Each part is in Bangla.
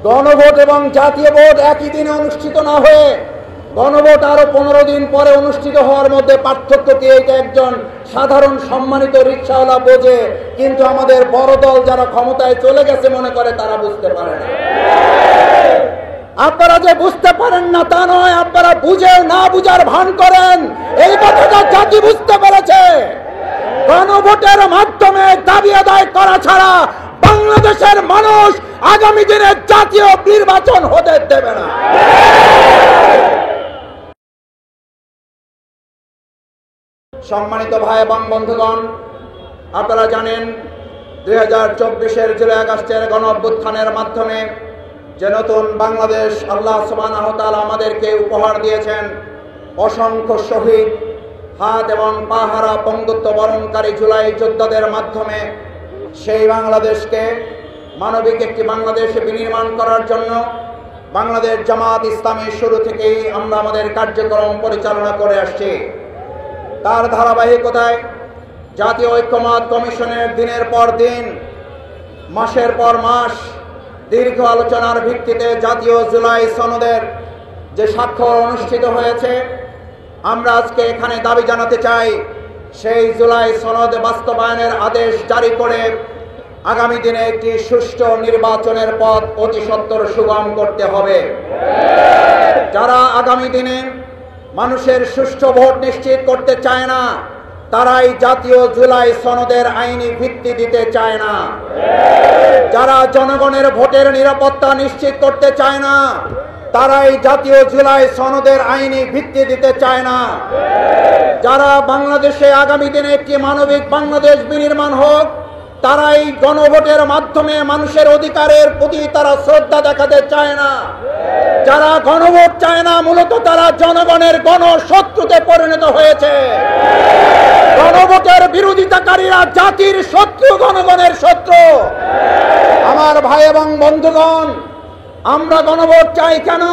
গণভোট এবং জাতীয় ভোট একই দিনে অনুষ্ঠিত না হয়ে গণভোট আরো 15 দিন পরে অনুষ্ঠিত হওয়ার মধ্যে পার্থক্য কি? এটা একজন সাধারণ সম্মানিত রিকশাওয়ালা বোঝে, কিন্তু আমাদের বড় দল যারা ক্ষমতায় চলে গেছে মনে করে তারা বুঝতে পারে না। আপনারা যে বুঝতে পারেন না তা নয়, আপনারা বুঝে না বুঝার ভান করেন, এই কথাটা জাতি বুঝতে পেরেছে। গণভোটের মাধ্যমে দাবি আদায় করা ছাড়া বাংলাদেশের মানুষ আগামী দিনে জাতীয় নির্বাচন হতে দেবে না। সম্মানিত ভাই এবং বন্ধুগণ, আপনারা জানেন 2024-এর জুলাই আগস্টের গণ অভ্যুত্থানের মাধ্যমে যে নতুন বাংলাদেশ আল্লাহ সুবহানাহু ওয়া তাআলা আমাদেরকে উপহার দিয়েছেন, অসংখ্য শহীদ, হাত এবং পা হারা বঙ্গত্ব বরণকারী জুলাই যোদ্ধাদের মাধ্যমে সেই বাংলাদেশকে মানবিক একটি বাংলাদেশে বিনির্মাণ করার জন্য বাংলাদেশ জামাত ইসলামী শুরু থেকেই আমরা আমাদের কার্যক্রম পরিচালনা করে আসছি। তার ধারাবাহিকতায় জাতীয় ঐক্যমত্য কমিশনের দিনের পর দিন, মাসের পর মাস দীর্ঘ আলোচনার ভিত্তিতে জাতীয় জুলাই সনদের যে স্বাক্ষর অনুষ্ঠিত হয়েছে, আমরা আজকে এখানে দাবি জানাতে চাই সেই জুলাই সনদ বাস্তবায়নের আদেশ জারি করে আগামী দিনে একটি সুষ্ঠু নির্বাচনের পথ অতি সত্বর সুগম করতে হবে। যারা আগামী দিনে মানুষের সুষ্ঠু ভোট নিশ্চিত করতে চায় না, তারাই জাতীয় জুলাই সনদের আইনি ভিত্তি দিতে চায় না। যারা জনগণের ভোটের নিরাপত্তা নিশ্চিত করতে চায় না, তারাই জাতীয় জুলাই সনদের আইনি ভিত্তি দিতে চায় না। যারা বাংলাদেশে আগামী দিনে একটি মানবিক বাংলাদেশ বিনির্মাণ হোক, তারাই গণভোটের মাধ্যমে মানুষের অধিকারের প্রতি তারা শ্রদ্ধা দেখাতে চায় না। যারা গণভোট চায় না, মূলত তারা জনগণের গণশত্রুতে পরিণত হয়েছে। গণভোটের বিরোধিতাকারীরা জাতির শত্রু, জনগণের শত্রু। আমার ভাই এবং বন্ধুগণ, আমরা গণভোট চাই কেন?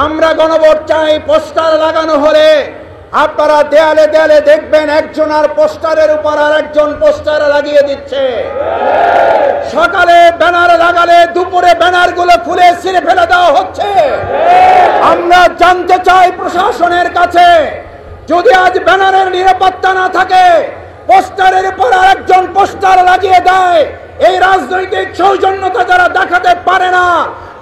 আমরা গণভোট চাই পোস্টার লাগানো হলে আপনারা দেয়ালে দেয়ালে দেখবেন একজন আর পোস্টারের উপর আর একজন পোস্টার লাগিয়ে দিচ্ছে। সকালে ব্যানার লাগালে দুপুরে ব্যানার গুলো খুলে ছিঁড়ে ফেলে দেওয়া হচ্ছে। আমরা জানতে চাই প্রশাসনের কাছে, যদি আজ ব্যানারের নিরাপত্তা না থাকে, পোস্টারের উপর আর একজন পোস্টার লাগিয়ে দেয়, এই রাজনৈতিক সৌজন্যতা যারা দেখাতে পারে না,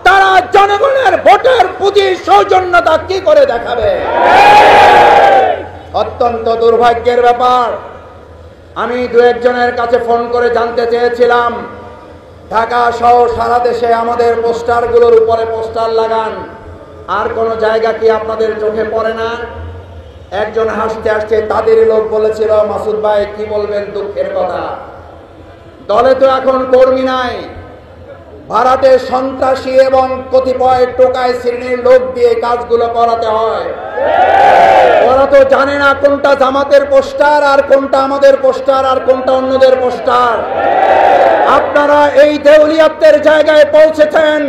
তারা জনগণের ভোটের প্রতি সৌজন্যতা কি করে দেখাবে? অত্যন্ত দুর্ভাগ্যের ব্যাপার। আমি দু একজনের কাছে ফোন করে জানতে চেয়েছিলাম, ঢাকা সহ সারা দেশে আমাদের পোস্টারগুলোর উপরে পোস্টার লাগান, আর কোনো জায়গা কি আপনাদের চোখে পড়ে না? একজন হাসতে হাসতে তাদেরই লোক বলেছিল, মাসুদ ভাই কি বলবেন, দুঃখের কথা, দলে তো এখন কর্মী নাই, ভাড়াটে সন্ত্রাসী এবং কতিপয় টোকাই শ্রেণীর লোক দিয়ে কাজগুলো করাতে হয়। ওরা তো জানে না কোনটা জামাতের পোস্টার আর কোনটা আমাদের পোস্টার আর কোনটা অন্যদের পোস্টার। আপনারা এই দেউলিয়াত্বের জায়গায় পৌঁছেছেন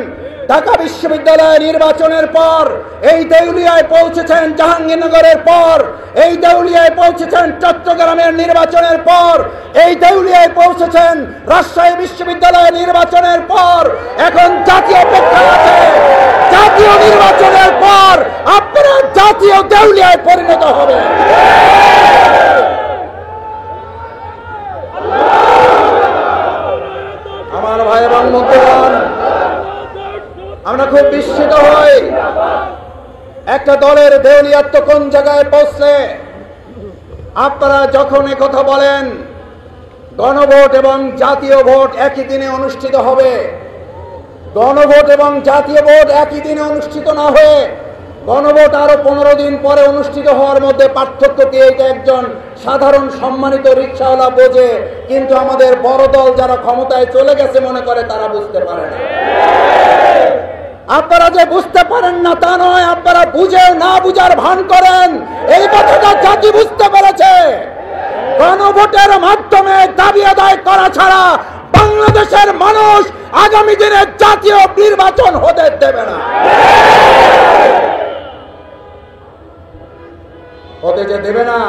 ঢাকা বিশ্ববিদ্যালয় নির্বাচনের পর, এই দেউলিয়ায় পৌঁছেছেন জাহাঙ্গীরনগরের পর, এই দেউলিয়ায় পৌঁছেছেন চট্টগ্রামের নির্বাচনের পর, এই দেউলিয়ায় পৌঁছেছেন রাজশাহী বিশ্ববিদ্যালয় নির্বাচনের পর। এখন জাতীয় অপেক্ষা আছে, জাতীয় নির্বাচনের পর আপনারা জাতীয় দেউলিয়ায় পরিণত হবে। আমার ভাই এবং বন্ধুগণ, আমরা খুব বিস্মিত হই একটা দলের দেউলিয়াত্ব কোন জায়গায় পৌঁছলে। আপনারা যখন কথা বলেন গণভোট এবং জাতীয় ভোট একই দিনে অনুষ্ঠিত হবে, গণভোট এবং জাতীয় ভোট একই দিনে অনুষ্ঠিত না হয়ে গণভোট আরো 15 দিন পরে অনুষ্ঠিত হওয়ার মধ্যে পার্থক্য কি? এটা একজন সাধারণ সম্মানিত রিকশাওয়ালা বোঝে, কিন্তু আমাদের বড় দল যারা ক্ষমতায় চলে গেছে মনে করে তারা বুঝতে পারে না। আপনারা যে বুঝতে পারেন না তা নয়, আপনারা বুঝে না বুঝার ভান করেন, এই কথাটা জাতি বুঝতে পেরেছে। গণভোটের মাধ্যমে দাবি আদায় করা ছাড়া বাংলাদেশের মানুষ আগামী দিনে জাতীয় নির্বাচন হতে দেবে না। হতে যে দেবে না।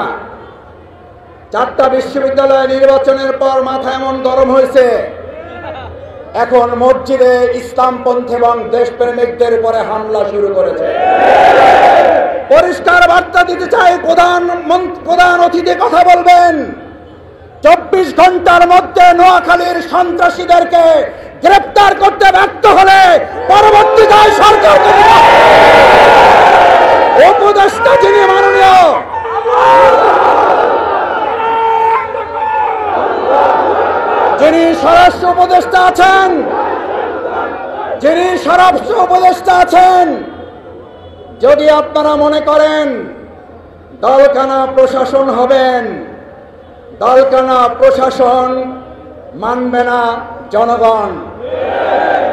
4টা বিশ্ববিদ্যালয় নির্বাচনের পর মাথা এমন গরম হয়েছে, এখন মসজিদে ইসলামপন্থী এবং দেশপ্রেমিকদের উপরে হামলা শুরু করেছে। পরিষ্কার বার্তা দিতে চাই, প্রধান অতিথি কথা বলবেন, 24 ঘন্টার মধ্যে নোয়াখালীর সন্ত্রাসীদেরকে গ্রেপ্তার করতে ব্যর্থ হলে পরবর্তীতে সরকার উপদেষ্টা যিনি মাননীয় যিনি স্বরাষ্ট্র উপদেষ্টা আছেন, যদি আপনারা মনে করেন দলকানা প্রশাসন হবেন, দলকানা প্রশাসন মানবে না জনগণ।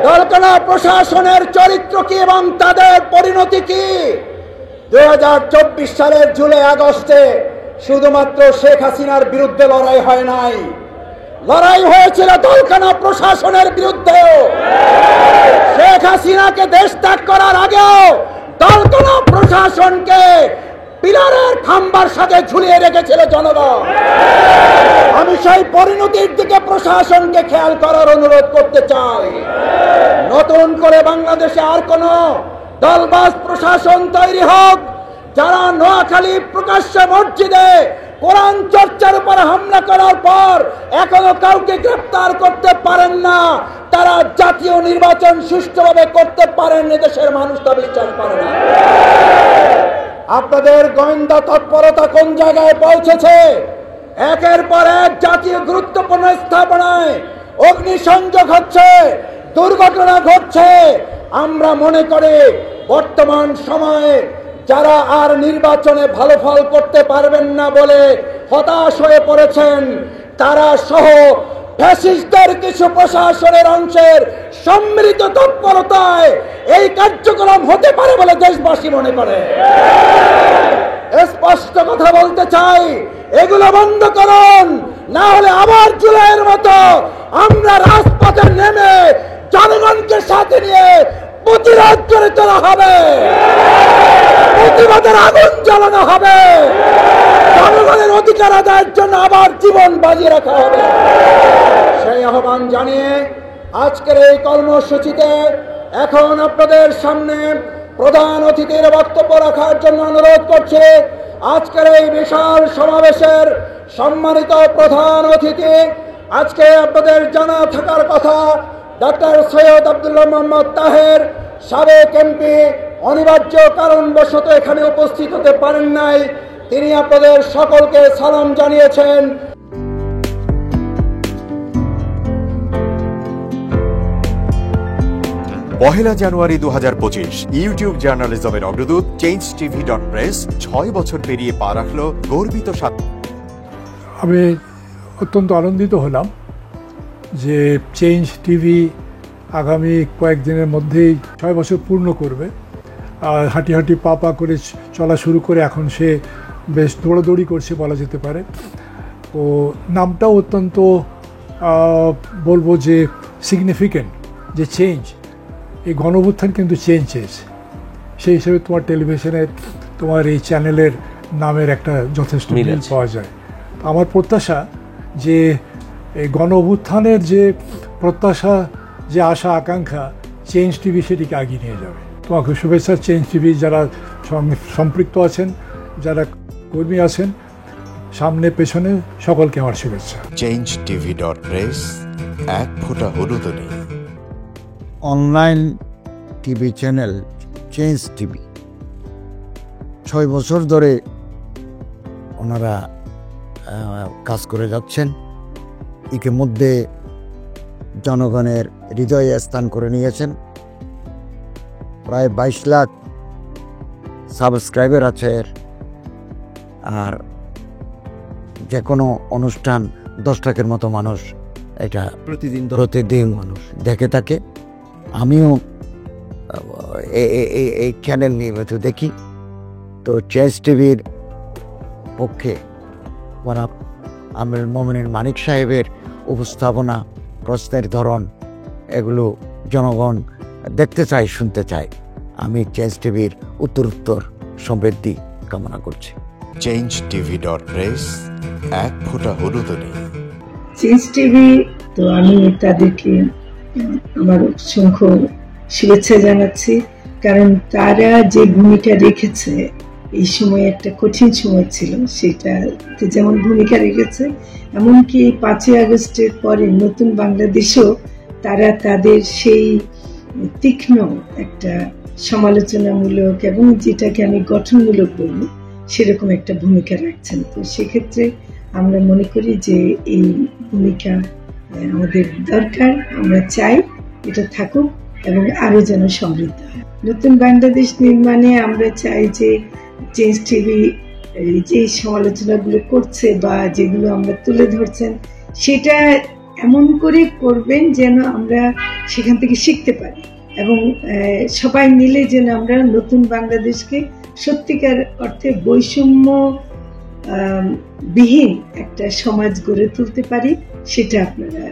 দলকানা প্রশাসনের চরিত্র কি এবং তাদের পরিণতি কি? 2024 সালের জুলাই আগস্টে শুধুমাত্র শেখ হাসিনার বিরুদ্ধে লড়াই হয় নাই, লড়াই হয়েছিল দলকানা প্রশাসনের বিরুদ্ধেও। শেখ হাসিনাকে দেশ ত্যাগ করার আগেও দলকানা প্রশাসনকে পিলারের খাম্বার সাথে ঝুলিয়ে রেখেছিল জনগণ। আমি সেই পরিণতির দিকে প্রশাসনকে খেয়াল করার অনুরোধ করতে চাই। নতুন করে বাংলাদেশে আর কোন দলবাজ প্রশাসন তৈরি হোক, যারা নোয়াখালী প্রকাশ্যে মসজিদে কোরআন চর্চার উপর হামলা করার পর এখনো কাউকে গ্রেফতার করতে পারেন না, তারা জাতীয় নির্বাচন সুষ্ঠুভাবে করতে পারেন দেশের মানুষ তা বিশ্বাস করে না। আপনাদের গোয়েন্দা তৎপরতা কোন জায়গায় পৌঁছেছে? একের পর এক জাতীয় গুরুত্বপূর্ণ স্থাপনায় অগ্নিসংযোগ হচ্ছে, দুর্ঘটনা ঘটছে। আমরা মনে করি বর্তমান সময়ে যারা আর নির্বাচনে ভালো ফল করতে পারবেন না বলে হতাশ হয়ে পড়েছেন, তারা সহ ফ্যাসিস্টদের কিছু প্রশাসনের অংশের সম্মিলিত তৎপরতায় এই কার্যক্রম হতে পারে বলে দেশবাসী মনে করে। স্পষ্ট কথা বলতে চাই, এগুলো বন্ধ করুন, না হলে আবার জুলাইয়ের মতো আমরা রাজপথে নেমে জনগণকে সাথে নিয়ে প্রতিরোধ করে তোলা হবে, প্রতিবাদের আগুন জ্বালানো হবে, জনগণের অধিকার আদায়ের জন্য আবার জীবন বাজি রাখা হবে। সেই আহ্বান জানিয়ে আজকের এই কর্মসূচিতে এখন আপনাদের সামনে প্রধান অতিথির বক্তব্য রাখার জন্য অনুরোধ করছি। আজকের এই বিশাল সমাবেশের সম্মানিত প্রধান অতিথি, আজকে আপনাদের জানা থাকার কথা ডক্টর সৈয়দ আব্দুল্লাহ মোহাম্মদ তাহের, সাবেক এমপি, অনিবার্য কারণবশত এখানে উপস্থিত হতে পারেন নাই। তিনি আপনাদের সকলকে সালাম জানিয়েছেন। পহেলা জানুয়ারি 2025 ইউটিউব জার্নালিজমের অগ্রদূত changetv.press 6 বছর পেরিয়ে পা রাখল গর্বিত আমি অত্যন্ত আনন্দিত হলাম যে চেঞ্জ টিভি আগামী কয়েকদিনের মধ্যেই 6 বছর পূর্ণ করবে। আর হাঁটি হাঁটি পা পা করে চলা শুরু করে এখন সে বেশ দৌড়াদৌড়ি করছে বলা যেতে পারে। ও নামটাও অত্যন্ত বলবো যে সিগনিফিক্যান্ট, যে চেঞ্জ, এই গণঅভ্যুত্থান কিন্তু চেঞ্জ চেয়েছে। সেই হিসেবে তোমার টেলিভিশনের, তোমার এই চ্যানেলের নামের একটা যথেষ্ট মিল পাওয়া যায়। আমার প্রত্যাশা যে এই গণঅভ্যুত্থানের যে প্রত্যাশা, যে আশা আকাঙ্ক্ষা, চেঞ্জ টিভি সেটিকে এগিয়ে নিয়ে যাবে। তোমাকে শুভেচ্ছা। চেঞ্জ টিভি যারা সম্পৃক্ত আছেন, যারা কর্মী আছেন, সামনে পেছনে সকলকে আমার শুভেচ্ছা। changetv.press এক ফোঁটা হলুদ নেই। Online TV channel change TV 6 বছর ধরে ওনারা কাজ করে যাচ্ছেন। ইতিমধ্যে জনগণের হৃদয়ে স্থান করে নিয়েছেন। প্রায় 22 লাখ সাবস্ক্রাইবার আছে। আর যে কোনো অনুষ্ঠান 10 লাখের মতো মানুষ এটা প্রতিদিন মানুষ দেখে থাকে। আমিও এই চ্যানেল নিয়মিত দেখি। তো চেঞ্জ টিভির পক্ষে আমির মোমিনুল মানিক সাহেবের উপস্থাপনা, প্রশ্নের ধরন, এগুলো জনগণ দেখতে চায়, শুনতে চায়। আমি চেঞ্জ টিভির উত্তরোত্তর সমৃদ্ধি কামনা করছি। changetv.press এক ফোঁটা হলুদ নেই। চেঞ্জ টিভি তো আমি তাদেরকে আমার অসংখ্য শুভেচ্ছা জানাচ্ছি, কারণ তারা যে ভূমিকা রেখেছে এই সময়, একটা কঠিন সময় ছিল, সেটাতে যেমন ভূমিকা রেখেছে, এমনকি 5ই আগস্টের পরে নতুন বাংলাদেশেও তারা তাদের সেই তীক্ষ্ণ একটা সমালোচনামূলক এবং যেটাকে আমি গঠনমূলক বলবো সেরকম একটা ভূমিকা রাখছেন। তো সেক্ষেত্রে আমরা মনে করি যে এই ভূমিকা আমাদের দরকার, আমরা চাই এটা থাকুক এবং আরো যেন সমৃদ্ধ হয়। নতুন বাংলাদেশ নির্মাণে আমরা চাই যে চেঞ্জ টিভি যে সমালোচনাগুলো করছে বা যেগুলো আমরা তুলে ধরছেন, সেটা এমন করে করবেন যেন আমরা সেখান থেকে শিখতে পারি এবং সবাই মিলে যেন আমরা নতুন বাংলাদেশকে সত্যিকার অর্থে বৈষম্য বিহীন একটা সমাজ গড়ে তুলতে পারি, সেটা আপনারা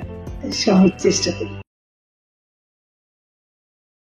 সহজ চেষ্টা করুন।